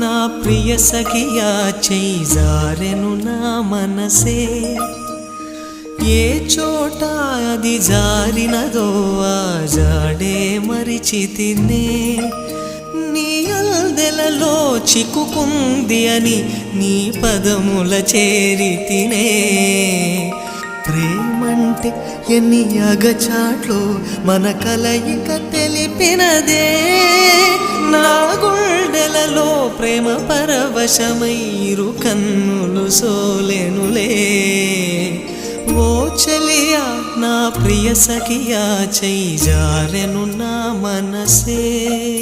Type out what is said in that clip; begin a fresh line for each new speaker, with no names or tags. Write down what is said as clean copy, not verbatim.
నా ప్రియ సఖియా చెయ్యి జారెను నా మనసే ఏ చోట అది జారినదో ఆ జాడే మరిచితినే నీ అల్దెలలో చిక్కుకుంది అని నీ పదముల చేరితినే ప్రేమంటే ఎన్ని అగచాట్లు మన కలయిక తెలిపినదే నా గుండెలలో ప్రేమ పరవశమైరు కన్నులు సోలెనులే ఓ చెలియా నా ప్రియ సఖియా చెయ్యి జారెను నా మనసే